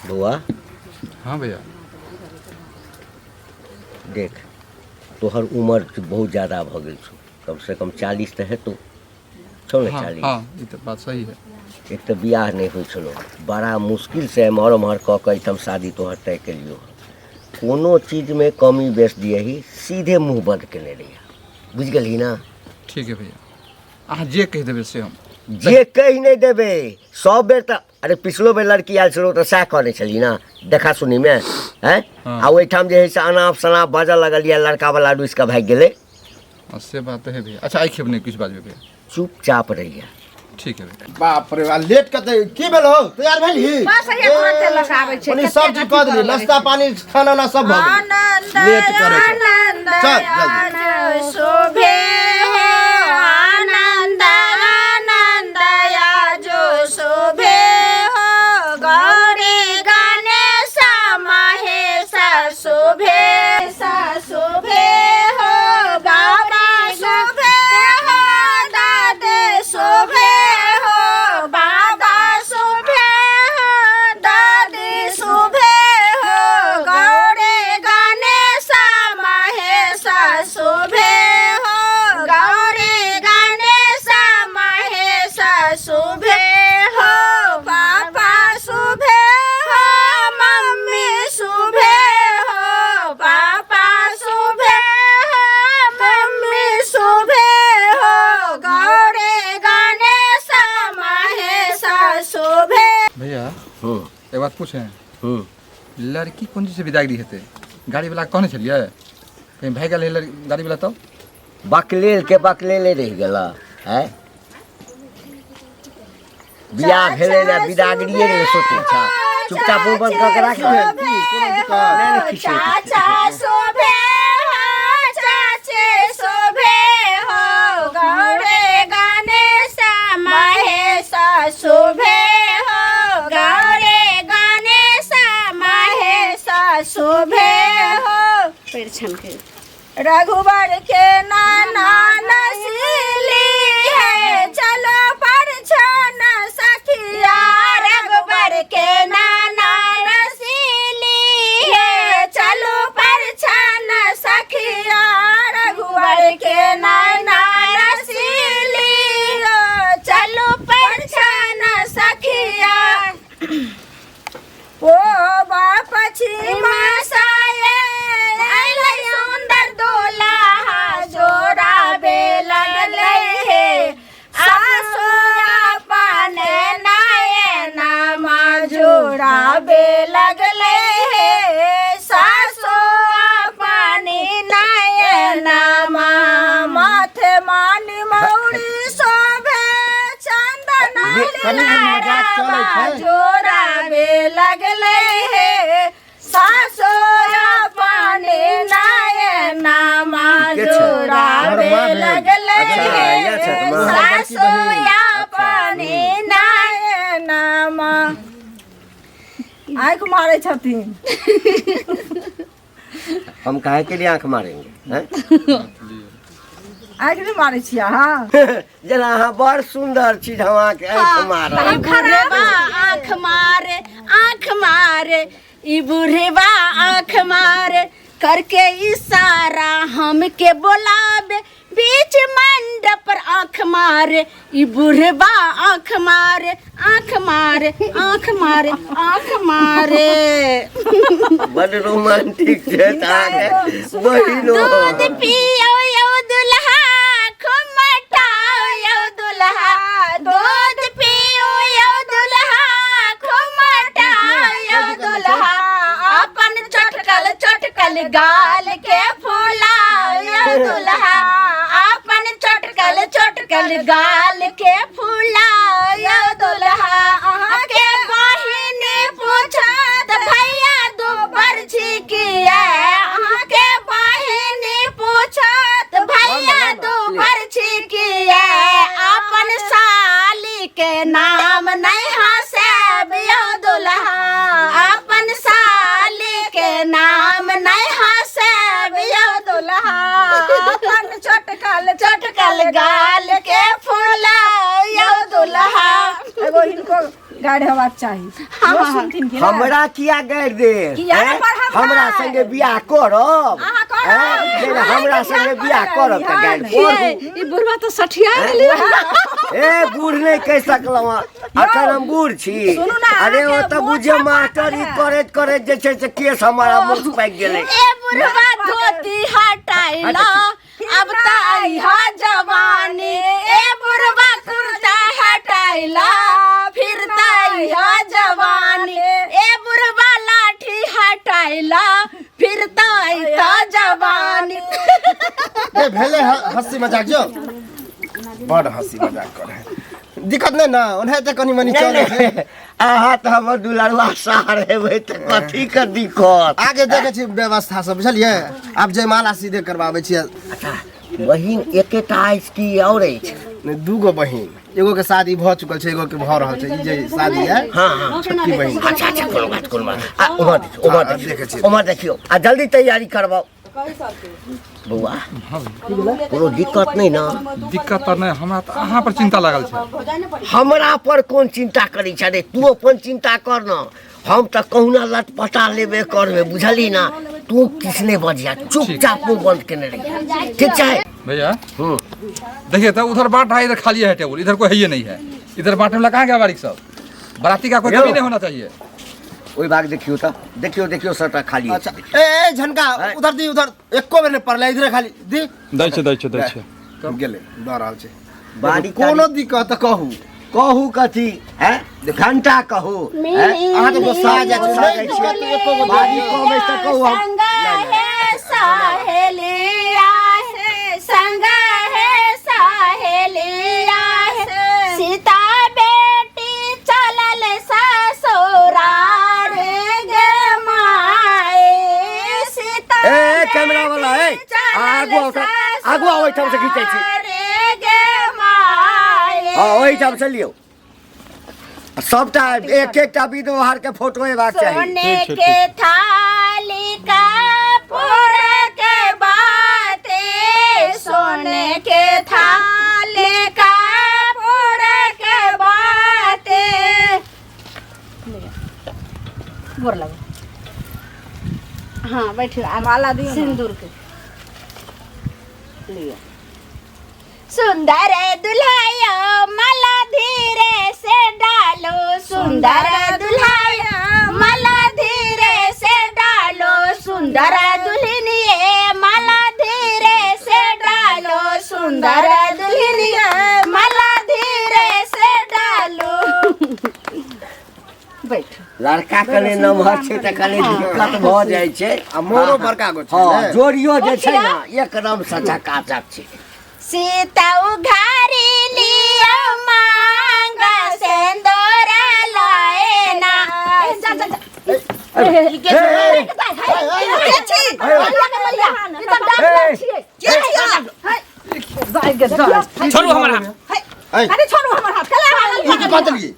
बुआ हाँ भैया। देख तोहर उम्र बहुत ज़्यादा भ गेल छौ, कम से कम 40 तो है तो छौ ने। हाँ 40 हाँ ये तो बात सही है। एक तो बियाह नहीं हो छलो, बड़ा मुश्किल से एम्हर उम्हर कह के एकदम शादी तोहर तय कलियो। कोनो चीज में कमी बेच दिए ही सीधे मुँह बंद केने रहिए, बुझ गली ना। ठीक है भैया, अहाँ जे कह देबै से हम जे कही नहीं देबे। सब बेर तो अरे पिछलो बेर लड़की आयल छलो तो सह कहने छली ना, देखा सुनी में है। हाँ। आ ओहिठाम जे है से अनाप शनाप बाजऽ लगल या लड़का वाला डूस के भाग गेले। से बात है भैया। अच्छा आई खेब नहीं कुछ बात भैया। चुपचाप रहिए। ठीक है भैया। बाप रे बा, लेट कते की भेल हो? तैयार भेली? बस ये तुरंत तेल लगाबै छै। पानी सब चीज कह देली, नाश्ता पानी खाना ना सब भ गेल। लेट करे छ। चल जल्दी। शोभे हो आनंद आनंद जो शोभे हो गौरी गणेश महेश शोभे शोभे हो बाबा शोभे हो दादे शोभे हो बाबा शोभे हो दादी शोभे हो गौरी गणेश महेश शोभे हो गौरी गणेश महेश शोभे हो पापा शोभे हो मम्मी शोभे हो पापा शोभे हो मम्मी शोभे हो गौरी गणेश महेश शोभे। भैया हम्म एक बात पूछे, हम्म लड़की कौन चीज से विदागरी हेतै? गाड़ी वाला कहने छलिए कहीं भाग गेल है गाड़ी वाला? तब बकलेल के बकलेले रह गेला है। बियाह भेले ना बिदागरिए रे सोचे छा। चुपचाप मुंह बंद करके राख। चाचा शोभे हो चाचे शोभे हो गौरी गणेश महेश शोभे हो गौरी गणेश महेश शोभे हो। फिर छनके रघुवर के नाना नसीली है चलो पर छन सखिया। रघुवर के नाना नसीली है चलो पर छन सखिया। रघुवर के नाना नसीली हो चलो पर छन सखिया। ओ बाप छिमा साये आइले सुंदर दोला जोड़ा बे लगले हे सासु अपने नाये नामा जोड़ा बे लगले हे सासु अपने नाये नामा। माथे मानी मौरी शोभे चंदन लारा जोड़ा बे लगले हे सासु अपने नाये नामा जोड़ा बे लगले हे सासु अपने नाये नामा। आँख मारे छथिन। हम काहे के लिए आंख मारेंगे हैं? आँख नहीं मारे छिया। हाँ जना हाँ बड़ सुंदर चीज हम आंख मार। आँख मारे आँख मारे ई बूढ़वा आँख मारे करके इशारा हमके बोलावे बीच मंडप पर आँख मारे ई बूढ़वा आँख मारे आँख मारे आँख मारे आँख मारे। बड़ रोमांटिक छै ताके बहिनो। दूध पियो यो दुल्हा खुमटाओ यो दुल्हा दूध पियो यो दुल्हा खुमटाओ यो दुल्हा अपन चटकल चटकल गाल के फुलाओ यो दुल्हा अपन चटकल चटकल गाल के फुलाओ यो दुल्हा। अहाँ के बहिनी पूछत भैया दो बरछी किया। अहाँ के बहिनी पूछत भैया दो बरछी किया। अपन साली के नाम नहीं हंसेब यो दुल्हा। अपन साली के नाम नहीं हंसेब यो दुल्हा। अपन चटकल चटकल गाल के फुलाओ यो दुल्हा। एगो इनको गाड़ी होबाक चाही वो सुनथिन कि ना हमरा किया गाड़ दे किया हैं? पढ़ब हमरा संगे बियाह करब अहाँ करब। हैं? जेना हमरा संगे बियाह करब त गाड़ पढ़ू ई बुढ़वा तो सठिया गेली ए बूढ़ नहीं कह सकलहुँ अखन हम बूढ़ छी सुनू ना, अरे ओ अहाँके तऽ बुझियौ मोछा मास्टर ई पाकल करैत करैत जे छै से केस हमारा मुँह पाकि गेलै ए बुढ़वा धोती हटाइला अब त आइहा जवानी ए बुढ़वा कुर्ता हटाइला फिर त आइहा जवानी ए बुढ़वा लाठी हटाइला फिर त आइहा जवानी ए भेले हंसी मजाक जो बड़ हंसी मजाक करे दिक्कत नहीं ना उन्हें तो कनी मनी चले छै अहाँ तऽ हमर दुलरवा सार हेबै तऽ कथी के दिक्कत आगे देखे छी व्यवस्था सब बुझलिए आब जयमाला सीधे करवावे छी अच्छा बहिन एकेटा अछि कि और अछि नहीं दूगो बहिन एगो के शादी भ चुकल छै एगो के भ रहल छै ई जे शादी है हाँ हाँ छोटकी बहिन अच्छा अच्छा कोनो बात कोनो बात आ उमर देखै देखियो छी। उमर देखियो आ जल्दी तैयारी करबाओ बौआ कोनो दिक्कत नहीं ना दिक्कत तो नहीं हमरा तो अहाँ पर चिंता लागल छै हमरा पर कोन चिंता करी छे रे तू अपन चिंता कर ना हम तो कहुना लटपटा लेबे करबे बुझली ना तू किसने बजिया चुपचाप मुंह बंद केने रही ठीक है भैया देखिए तो उधर बांट रहा है इधर खाली है टेबल इधर कोई है ही नहीं है इधर बांटने वाला कहाँ गया बारीक सब बराती का कोई कमी नहीं होना चाहिए ओई भाग देखियो तो देखियो सबटा खाली है। अच्छा ए झनका उधर दी उधर एको बेर नहीं पड़ले इधर खाली दी दै छै गेले द रहल छै बारी कोनो दिक्कत कहू कहू कथी है घंटा कहू अहाँ तो गुस्सा आ जाइ छै नहीं एको गो बारी कहबै तऽ कहू हम संग है सहेलिया है संग है सहेलिया है सीता बेटी चलल ससुराल गे माए सीता ए कैमरा वाला ए आगू आओ ठाम से खींचै छी गे माए हां ओही ठाम से लियो सबटा एक एकटा विधवार के फोटो हेबाक चाही सोने के थाली का पूरा के बाते सोने के थाली का पूरा के बाते गोर लगे हाँ बैठिए माला दी सिंदूर के लिए सुंदर दुल्हाया माला धीरे से डालो सुंदर दुल्हाया माला धीरे से डालो सुंदर दुल्हनिए माला धीरे से डालो सुंदर दुल्हनिए माला धीरे से डालो बैठ लड़का कने नमहर छै त कने दिक्कत भ जाइ छै आ मोरो बड़का गो छै हां जोड़ियो जे छै ना एकदम सचा काचक छै सीता उघारी लियो मांग सिंदूर लाए ना छोड़ू हमरा छोड़ू हमर हाथ छोड़ू हमर हाथ कला ई की बात लिये